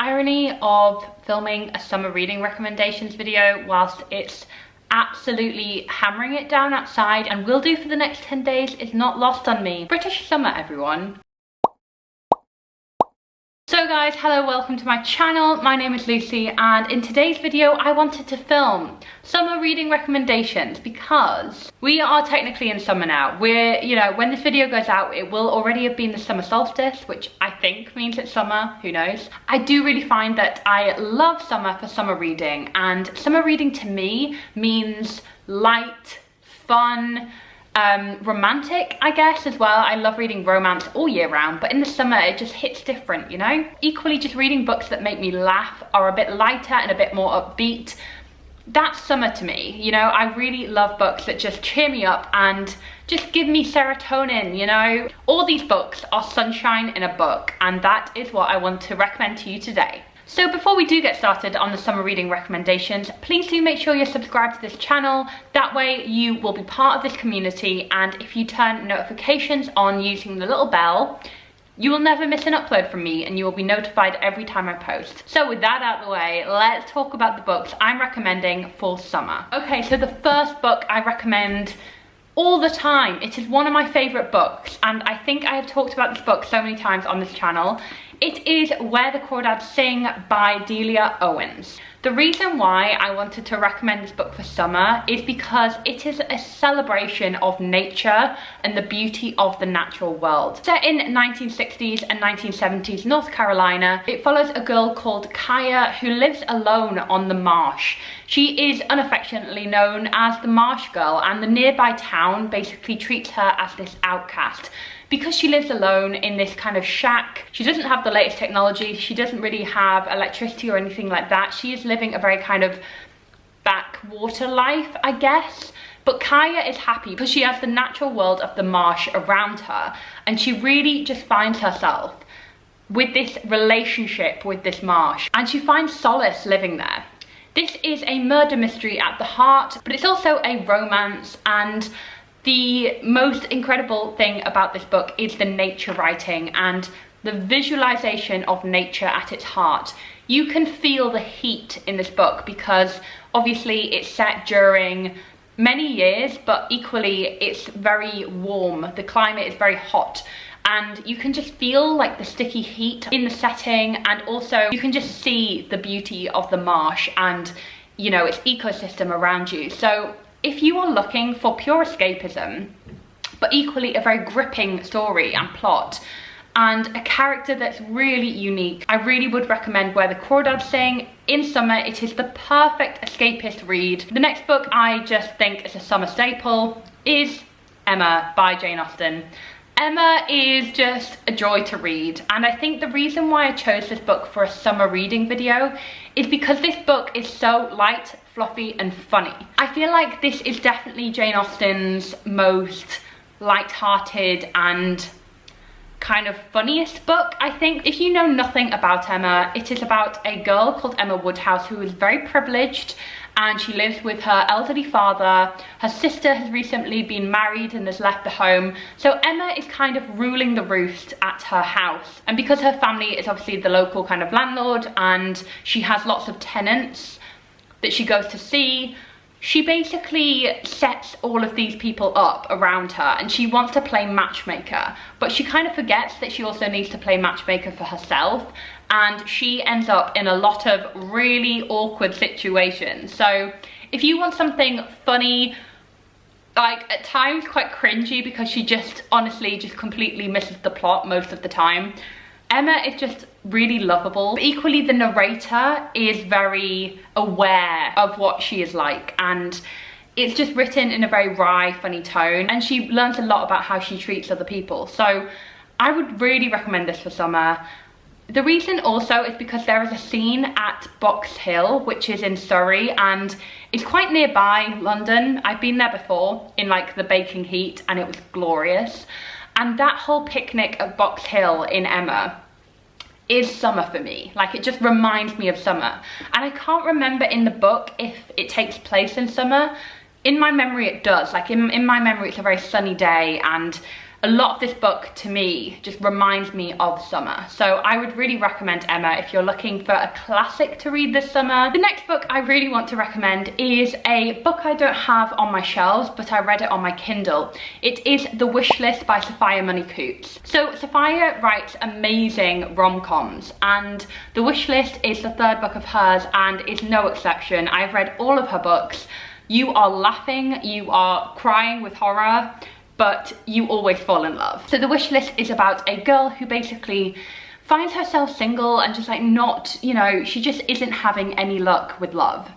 irony of filming a summer reading recommendations video whilst it's absolutely hammering it down outside and will do for the next 10 days is not lost on me. British summer, everyone. So guys, hello, welcome to my channel. My name is Lucy, and in today's video I wanted to film summer reading recommendations because we are technically in summer now. We're, you know, when this video goes out it will already have been the summer solstice, which I think means it's summer, who knows. I do really find that I love summer for summer reading, and summer reading to me means light, fun, romantic, I guess, as well. I love reading romance all year round, but in the summer it just hits different, you know? Equally, just reading books that make me laugh, are a bit lighter and a bit more upbeat. That's summer to me, you know? I really love books that just cheer me up and just give me serotonin, you know? All these books are sunshine in a book, and that is what I want to recommend to you today. So before we do get started on the summer reading recommendations, please do make sure you're subscribed to this channel. That way you will be part of this community, and if you turn notifications on using the little bell, you will never miss an upload from me and you will be notified every time I post. So with that out of the way, let's talk about the books I'm recommending for summer. Okay, so the first book I recommend all the time. It is one of my favourite books, and I think I have talked about this book so many times on this channel. It is Where the Crawdads Sing by Delia Owens. The reason why I wanted to recommend this book for summer is because it is a celebration of nature and the beauty of the natural world. Set in 1960s and 1970s North Carolina, it follows a girl called Kaya who lives alone on the marsh. She is unaffectionately known as the Marsh Girl, and the nearby town basically treats her as this outcast. Because she lives alone in this kind of shack, she doesn't have the latest technology, she doesn't really have electricity or anything like that. She is living a very kind of backwater life, I guess. But Kaya is happy because she has the natural world of the marsh around her, and she really just finds herself with this relationship with this marsh, and she finds solace living there. This is a murder mystery at the heart, but it's also a romance, and the most incredible thing about this book is the nature writing and the visualization of nature at its heart. You can feel the heat in this book because obviously it's set during many years, but equally it's very warm. The climate is very hot, and you can just feel like the sticky heat in the setting, and also you can just see the beauty of the marsh and, you know, its ecosystem around you. So if you are looking for pure escapism, but equally a very gripping story and plot, and a character that's really unique, I really would recommend Where the Crawdads Sing. In summer, it is the perfect escapist read. The next book I just think is a summer staple is Emma by Jane Austen. Emma is just a joy to read, and I think the reason why I chose this book for a summer reading video is because this book is so light, fluffy and funny. I feel like this is definitely Jane Austen's most light-hearted and kind of funniest book, I think. If you know nothing about Emma, it is about a girl called Emma Woodhouse who is very privileged, and she lives with her elderly father. Her sister has recently been married and has left the home, so Emma is kind of ruling the roost at her house. And because her family is obviously the local kind of landlord and she has lots of tenants that she goes to see, she basically sets all of these people up around her, and she wants to play matchmaker, but she kind of forgets that she also needs to play matchmaker for herself, and she ends up in a lot of really awkward situations. So if you want something funny, like at times quite cringy because she just honestly just completely misses the plot most of the time, Emma is just really lovable. But equally, the narrator is very aware of what she is like, and it's just written in a very wry, funny tone, and she learns a lot about how she treats other people. So I would really recommend this for summer. The reason also is because there is a scene at Box Hill, which is in Surrey, and it's quite nearby London. I've been there before in like the baking heat, and it was glorious. And that whole picnic at Box Hill in Emma is summer for me. Like, it just reminds me of summer. And I can't remember in the book if it takes place in summer. In my memory it does. Like in my memory it's a very sunny day, and a lot of this book to me just reminds me of summer. So I would really recommend Emma if you're looking for a classic to read this summer. The next book I really want to recommend is a book I don't have on my shelves, but I read it on my Kindle. It is The Wishlist by Sophia Money-Coutts. So Sophia writes amazing rom-coms, and The Wishlist is the third book of hers and is no exception. I've read all of her books. You are laughing, you are crying with horror, but you always fall in love. So The Wishlist is about a girl who basically finds herself single and just like not, you know, she just isn't having any luck with love.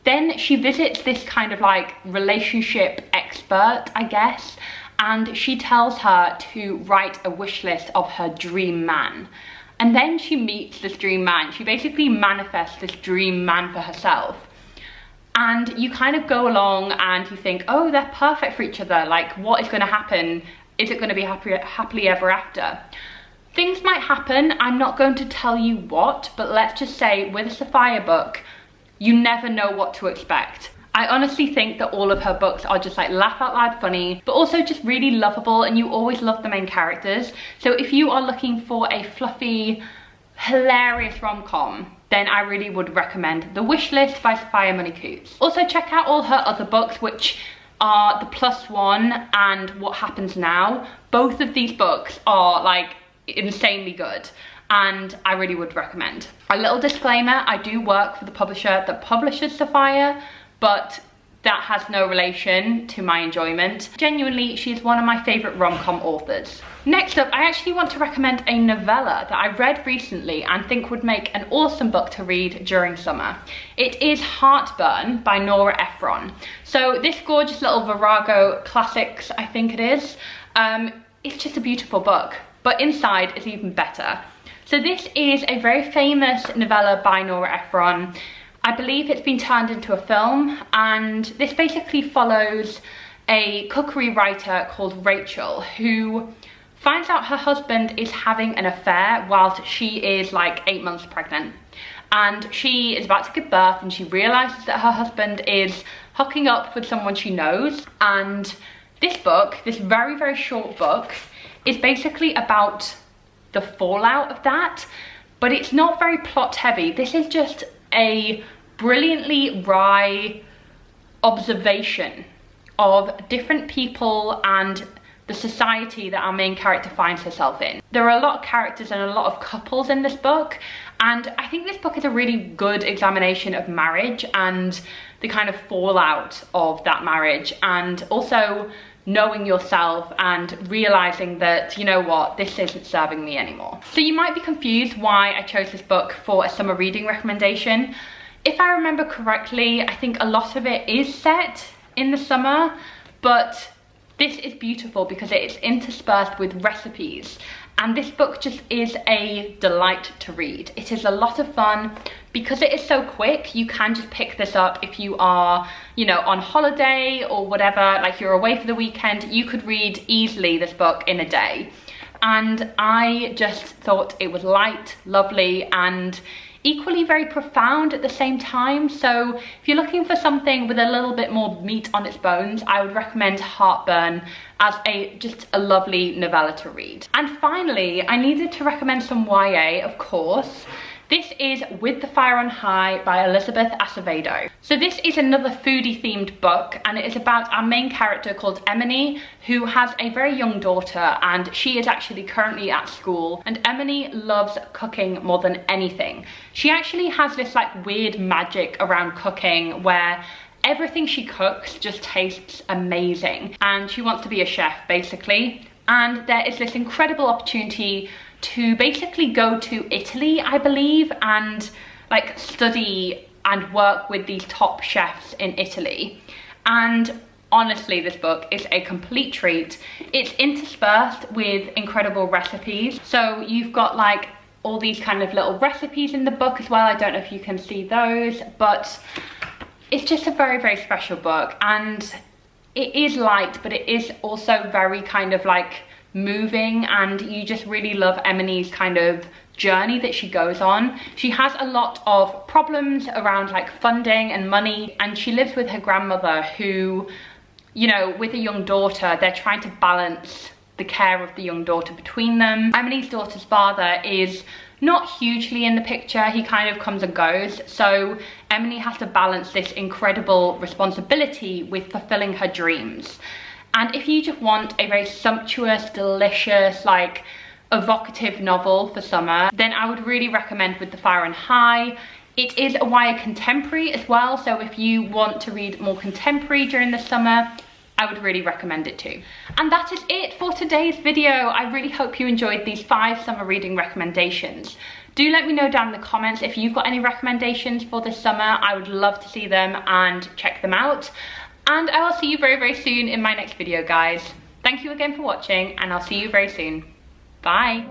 Then she visits this kind of like relationship expert, I guess, and she tells her to write a wish list of her dream man. And then she meets this dream man. She basically manifests this dream man for herself. And you kind of go along and you think, oh, they're perfect for each other. Like, what is going to happen? Is it going to be happily ever after? Things might happen. I'm not going to tell you what, but let's just say with a Sophia book, you never know what to expect. I honestly think that all of her books are just like laugh out loud funny, but also just really lovable, and you always love the main characters. So if you are looking for a fluffy, hilarious rom-com, then I really would recommend The Wishlist by Sophia Money-Coutts. Also check out all her other books, which are The Plus One and What Happens Now. Both of these books are like insanely good, and I really would recommend. A little disclaimer, I do work for the publisher that publishes Sophia, but that has no relation to my enjoyment. Genuinely, she's one of my favourite rom-com authors. Next up, I actually want to recommend a novella that I read recently and think would make an awesome book to read during summer. It is Heartburn by Nora Ephron. So this gorgeous little Virago Classics, I think it is, it's just a beautiful book, but inside is even better. So this is a very famous novella by Nora Ephron. I believe it's been turned into a film, and this basically follows a cookery writer called Rachel who finds out her husband is having an affair whilst she is like 8 months pregnant. And she is about to give birth and she realises that her husband is hooking up with someone she knows. And this book, this very, very short book, is basically about the fallout of that, but it's not very plot heavy. This is just a brilliantly wry observation of different people and the society that our main character finds herself in. There are a lot of characters and a lot of couples in this book, and I think this book is a really good examination of marriage and the kind of fallout of that marriage, and also knowing yourself and realizing that, you know what, this isn't serving me anymore. So you might be confused why I chose this book for a summer reading recommendation. If I remember correctly, I think a lot of it is set in the summer, but this is beautiful because it is interspersed with recipes. And this book just is a delight to read. It is a lot of fun. Because it is so quick, you can just pick this up if you are, you know, on holiday or whatever, like you're away for the weekend. You could read easily this book in a day. And I just thought it was light, lovely, and equally very profound at the same time. So if you're looking for something with a little bit more meat on its bones, I would recommend Heartburn as just a lovely novella to read. And finally, I needed to recommend some YA, of course. This is With the Fire on High by Elizabeth Acevedo. So this is another foodie themed book, and it is about our main character called Emily, who has a very young daughter, and she is actually currently at school, and Emily loves cooking more than anything. She actually has this like weird magic around cooking where everything she cooks just tastes amazing, and she wants to be a chef basically. And there is this incredible opportunity to basically go to Italy, I believe, and like study and work with these top chefs in Italy. And honestly, this book is a complete treat. It's interspersed with incredible recipes. So you've got like all these kind of little recipes in the book as well. I don't know if you can see those, but it's just a very, very special book. And it is light, but it is also very kind of like moving, and you just really love Emily's kind of journey that she goes on. She has a lot of problems around like funding and money, and she lives with her grandmother who, you know, with a young daughter, they're trying to balance the care of the young daughter between them. Emily's daughter's father is not hugely in the picture, he kind of comes and goes, so Emily has to balance this incredible responsibility with fulfilling her dreams. And if you just want a very sumptuous, delicious, like evocative novel for summer, then I would really recommend With the Fire and High. It is a YA contemporary as well, so if you want to read more contemporary during the summer, I would really recommend it too. And that is it for today's video. I really hope you enjoyed these 5 summer reading recommendations. Do let me know down in the comments if you've got any recommendations for this summer. I would love to see them and check them out. And I will see you very, very soon in my next video, guys. Thank you again for watching, and I'll see you very soon. Bye.